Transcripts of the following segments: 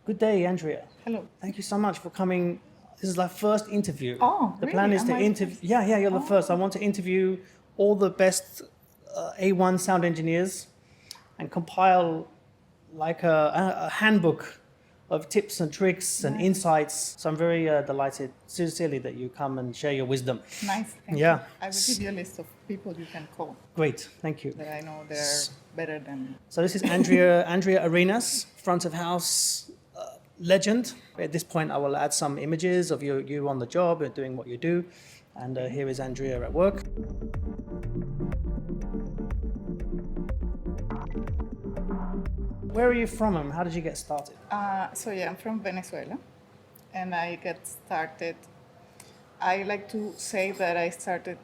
Good day, Andrea. Hello. Thank you so much for coming. This is our first interview. Oh, The really? plan is Am to I interview. first? Yeah, you're the Oh. first. I want to interview all the best A1 sound engineers and compile like a handbook of tips and tricks and Nice. insights. So I'm very delighted, sincerely, that you come and share your wisdom. Nice. Thank Yeah. you. I will give you a list of people you can call Great, thank you. that I know they're better than. So this is Andrea Arenas, front of house legend. At this point, I will add some images of you on the job and doing what you do. And here is Andrea at work. Where are you from and how did you get started? I'm from Venezuela, and I got started. I like to say that I started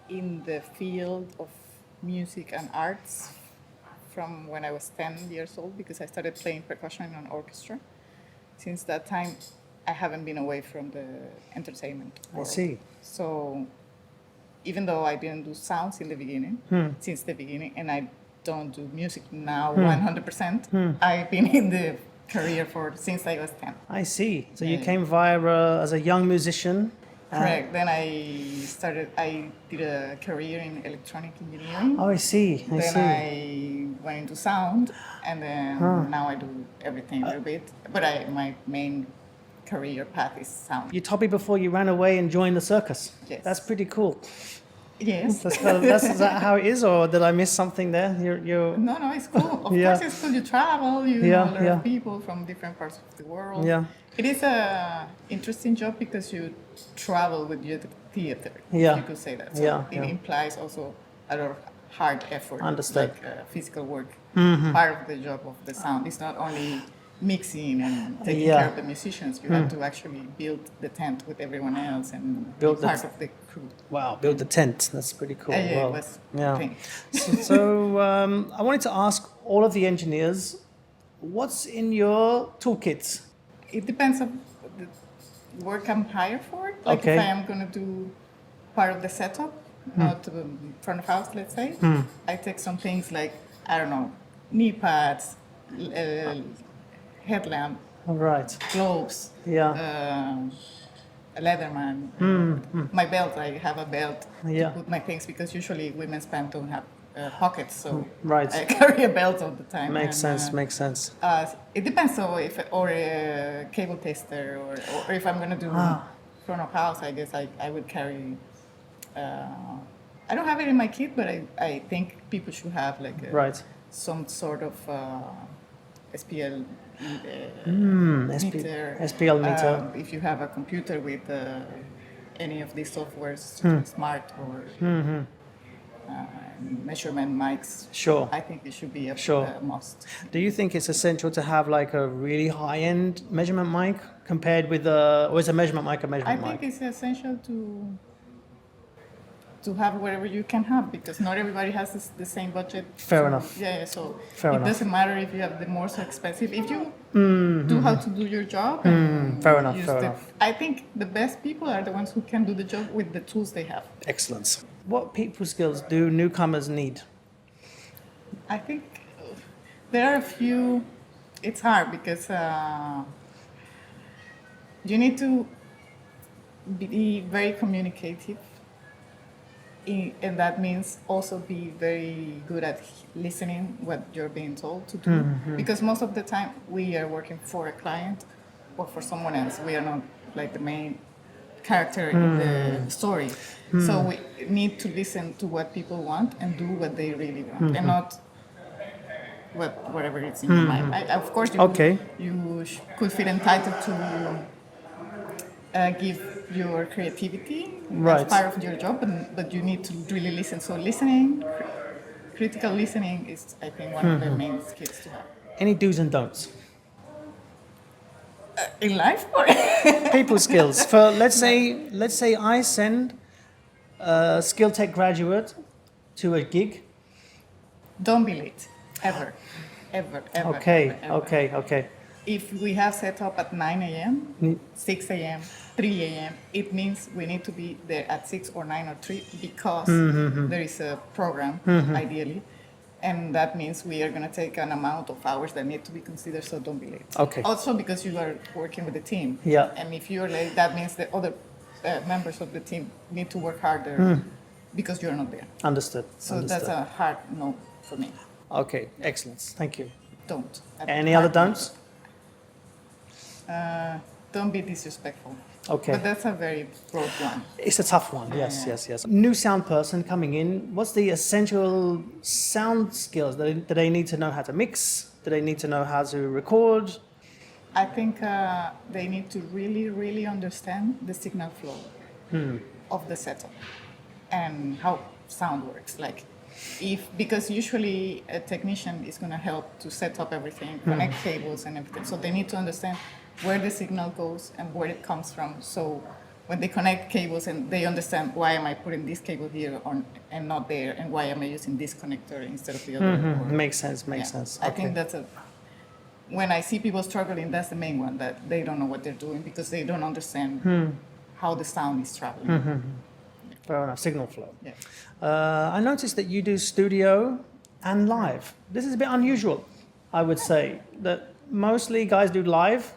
in the field of music and arts from when I was 10 years old because I started playing percussion in an orchestra. Since that time, I haven't been away from the entertainment world. I see. So even though I didn't do sounds in the beginning, since the beginning, and I don't do music now 100%, I've been in the career since I was 10. I see. So you Yeah. came via as a young musician. Correct. Then I did a career in electronic engineering. Oh, I see. Then I went into sound, and then now I do everything a little bit. But my main career path is sound. You told me before you ran away and joined the circus. Yes. That's pretty cool. Yes. Is that how it is, or did I miss something there? You're No, it's cool. Of Yeah. course, it's cool. You travel, you Yeah, know a lot yeah. of people from different parts of the world. Yeah. It is a interesting job because you travel with your theater. Yeah. If you could say that. So Yeah, it yeah. implies also a lot of hard effort. Understood. Like physical work. Part of the job of the sound. It's not only mixing and taking Yeah. care of the musicians. You have to actually build the tent with everyone else and Build be the part of the crew. Wow, build the tent. That's pretty cool. Yeah, Wow. it was Yeah. pain. So I wanted to ask all of the engineers, what's in your toolkit? It depends on the work I'm hired for. Like Okay. if I am going to do part of the setup, not front of house, let's say, I take some things like, I don't know, knee pads, headlamp, All right. gloves, Yeah. a Leatherman, my belt. I have a belt Yeah. to put my things because usually women's pants don't have pockets, so Right. I carry a belt all the time. Makes and, sense. Makes sense. It depends, so or a cable tester, or if I'm gonna do front of house, I guess I would carry. I don't have it in my kit, but I think people should have like Right. some sort of SPL SP- meter. SPL meter. If you have a computer with any of these softwares, smart or measurement mics, Sure. I think it should be a must. Do you think it's essential to have like a really high-end measurement mic compared with or is a measurement mic a I measurement think mic? it's essential to have whatever you can have because not everybody has the same budget. Fair enough. Yeah, so Fair it enough. doesn't matter if you have the more so expensive. If you do how to do your job, and Fair enough, use fair enough. I think the best people are the ones who can do the job with the tools they have. Excellent. What people skills do newcomers need? I think there are a few. It's hard because you need to be very communicative. And that means also be very good at listening what you're being told to do. Because most of the time we are working for a client or for someone else. We are not like the main character in the story. So we need to listen to what people want and do what they really want and not whatever is in your mind. Of course, you could feel entitled to give your creativity as part of your job, but you need to really listen. So listening, critical listening is, I think, one of the main skills to have. Any do's and don'ts? In life, or People skills. For let's say I send a Skilltech graduate to a gig. don't be late, ever. Okay. ever. Okay. If we have set up at 9 a.m., 6 a.m., 3 a.m., it means we need to be there at 6 or 9 or 3 because there is a program, ideally. And that means we are going to take an amount of hours that need to be considered, so don't be late. Okay. Also because you are working with the team. Yeah. And if you're late, that means the other members of the team need to work harder because you're not there. Understood. So Understood. that's a hard no for me. Okay, excellent. Thank you. Don't. Any other don'ts? Don't be disrespectful. Okay. But that's a very broad one. It's a tough one. Yes, Yeah. yes. New sound person coming in. What's the essential sound skills? Do they need to know how to mix? Do they need to know how to record? I think they need to really, really understand the signal flow of the setup and how sound works. Because usually a technician is going to help to set up everything, connect cables and everything. So they need to understand where the signal goes and where it comes from. So when they connect cables and they understand why am I putting this cable here and not there, and why am I using this connector instead of the other. Makes sense. Makes sense. I think that's when I see people struggling, that's the main one, that they don't know what they're doing because they don't understand how the sound is traveling. Fair enough. Signal flow. Yeah. I noticed that you do studio and live. This is a bit unusual, I would say. That mostly guys do live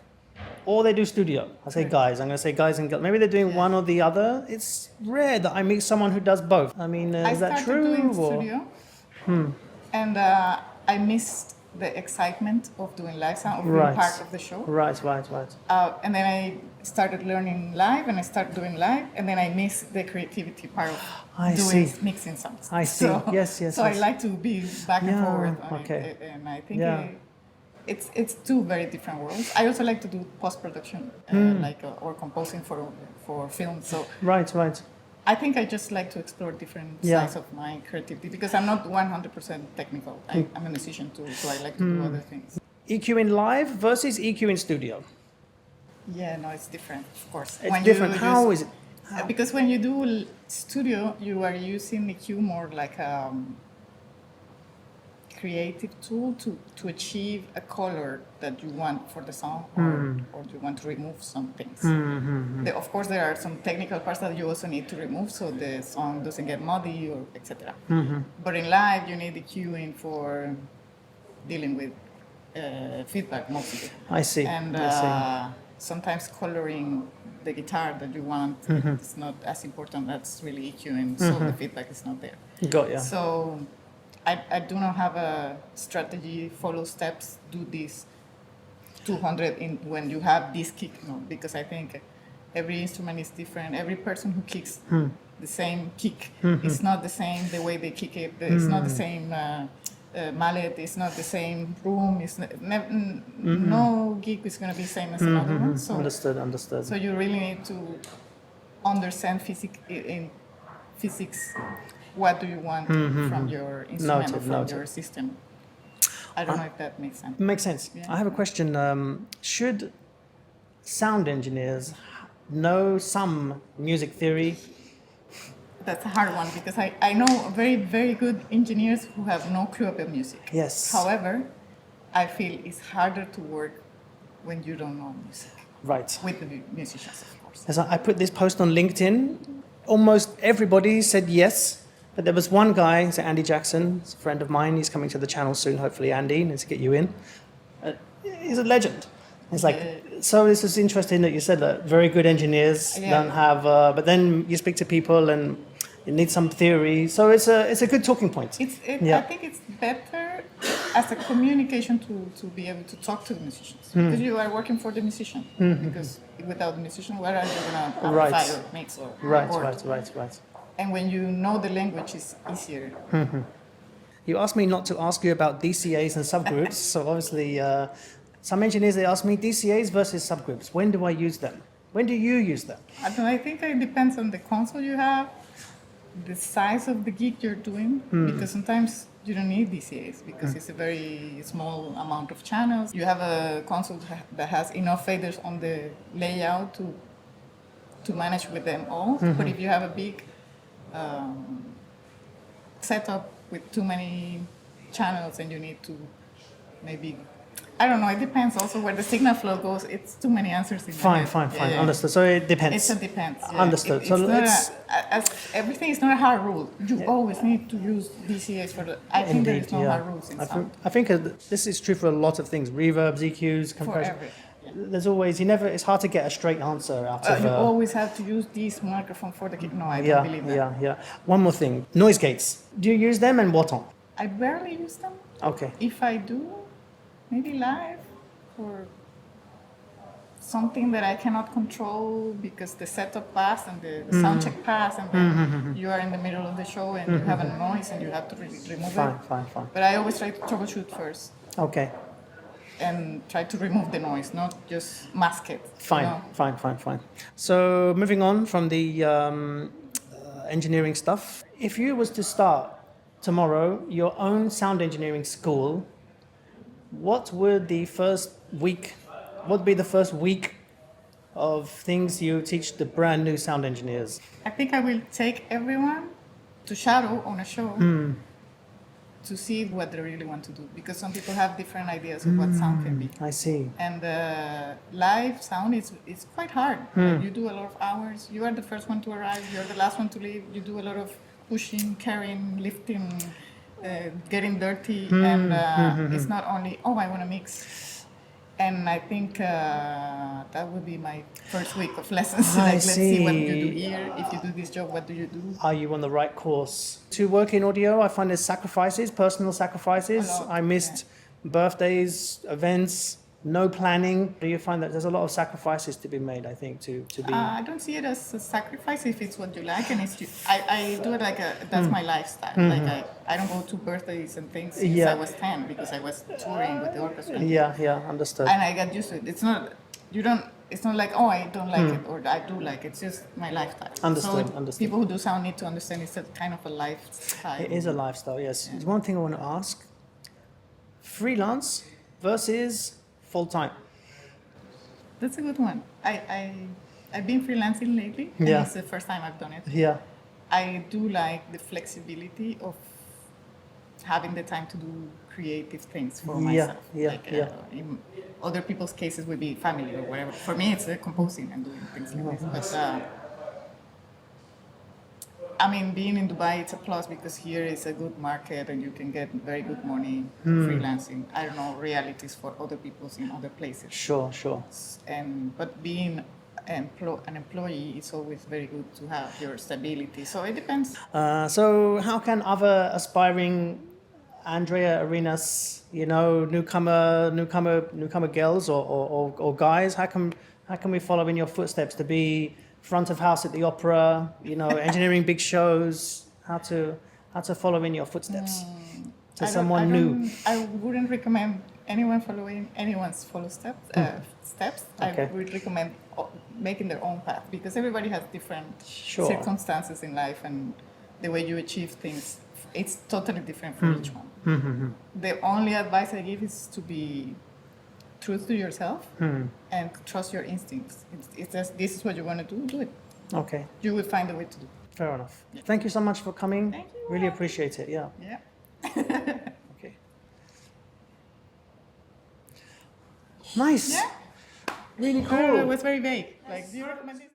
or they do studio. I say guys. I'm going to say guys and girls. Maybe they're doing one or the other. It's rare that I meet someone who does both. I mean, is that true? I started doing studio, and I missed the excitement of doing live sound, of being part of the show. Right. And then I started learning live, and I started doing live, and then I missed the creativity part of mixing songs. I see. So, yes. So I like to be back and forward on okay. it, and I think it's two very different worlds. I also like to do post-production, or composing for film. So right. I think I just like to explore different sides of my creativity because I'm not 100% technical. I'm a musician too, so I like to do other things. EQ in live versus EQ in studio. Yeah, no, it's different, of course. It's different. How is it? Because when you do studio, you are using EQ more like a creative tool to achieve a color that you want for the song or you want to remove some things. Of course, there are some technical parts that you also need to remove so the song doesn't get muddy or etc. But in live, you need EQing for dealing with feedback mostly. I see. And sometimes coloring the guitar that you want is not as important. That's really EQing, so the feedback is not there. Got ya. So I do not have a strategy, follow steps, do this 200 when you have this kick, no, because I think every instrument is different. Every person who kicks the same kick is not the same, the way they kick it, it's not the same mallet, it's not the same room, no gig is going to be the same as another one. So, understood. So you really need to understand physics. What do you want from your instrument or from your system? I don't know if that makes sense. Makes sense. Yeah. I have a question. Should sound engineers know some music theory? That's a hard one because I know very, very good engineers who have no clue about music. Yes. However, I feel it's harder to work when you don't know music. Right. With the musicians, of course. As I put this post on LinkedIn, almost everybody said yes. But there was one guy, so Andy Jackson, he's a friend of mine. He's coming to the channel soon, hopefully. Andy, needs to get you in. He's a legend. It's like, so this is interesting that you said that very good engineers don't have, but then you speak to people and you need some theory. So it's a good talking point. I think it's better as a communication to be able to talk to the musicians because you are working for the musician. Because without the musician, where are you going to amplify or mix or record? Right. And when you know the language, it's easier. You asked me not to ask you about DCAs and subgroups. So obviously, some engineers, they ask me DCAs versus subgroups. When do I use them? When do you use them? I think it depends on the console you have, the size of the gig you're doing, because sometimes you don't need DCAs because it's a very small amount of channels. You have a console that has enough faders on the layout to manage with them all. But if you have a big setup with too many channels and you need to maybe I don't know. It depends also where the signal flow goes. It's too many answers in my Fine, head. fine, Yeah, fine. yeah. Understood. So it depends. It's a depends. Yeah. Understood. It's So not let's- as everything is not a hard rule. You always need to use DCAs for the. I think there is no hard rules in sound. I think this is true for a lot of things. Reverbs, EQs, For compression. everything. There's always it's hard to get a straight answer out of. You always have to use this microphone for the. No, I yeah, don't believe that. yeah. One more thing. Noise gates. Do you use them and what on? I barely use them. Okay. If I do, maybe live or something that I cannot control because the setup passed and the sound check passed, and then you are in the middle of the show and you have a noise and you have to remove it. Fine. But I always try to troubleshoot first Okay. and try to remove the noise, not just mask it. Fine, You know? fine. So moving on from the engineering stuff, if you was to start tomorrow your own sound engineering school, what would be the first week of things you teach the brand new sound engineers? I think I will take everyone to shadow on a show to see what they really want to do, because some people have different ideas of what sound can be. I see. And live sound is quite hard. Like, you do a lot of hours. You are the first one to arrive. You're the last one to leave. You do a lot of pushing, carrying, lifting, getting dirty. And it's not only, I want to mix. And I think that would be my first week of lessons. Like, let's see what you do here. If you do this job, what do you do? Are you on the right course? To work in audio, I find there's sacrifices, personal sacrifices. A lot, I missed birthdays, events, no planning. Do you find that there's a lot of sacrifices to be made, I think, to be... I don't see it as a sacrifice if it's what you like, and I do it like that's my lifestyle. Like I don't go to birthdays and things since I was 10 because I was touring with the orchestra. Yeah, understood. And I got used to it. It's not like, I don't like it or I do like it. It's just my lifestyle. Understood. People who do sound need to understand it's a kind of a lifestyle. It is a lifestyle, yes. There's one thing I want to ask. Freelance versus full-time. That's a good one. I've been freelancing lately, and it's the first time I've done it. Yeah. I do like the flexibility of having the time to do creative things for myself. In other people's cases would be family or whatever. For me, it's composing and doing things like this. But being in Dubai, it's a plus because here is a good market and you can get very good money freelancing. I don't know realities for other people's in other places. Sure. But being an employee, it's always very good to have your stability. So it depends. So how can other aspiring Andrea Arenas, newcomer girls or guys, how can we follow in your footsteps to be front of house at the opera, engineering big shows, how to follow in your footsteps to someone new? I wouldn't recommend anyone following anyone's steps. Okay. I would recommend making their own path because everybody has different circumstances in life and the way you achieve things. It's totally different for each one. The only advice I give is to be true to yourself and trust your instincts. It's just, this is what you want to do it. Okay. You will find a way to do. Fair enough. Yeah. Thank you so much for coming. Thank you. Really appreciate it. Yeah. Okay. Nice. Yeah. Really It cool. was very vague. Like, do you recommend it?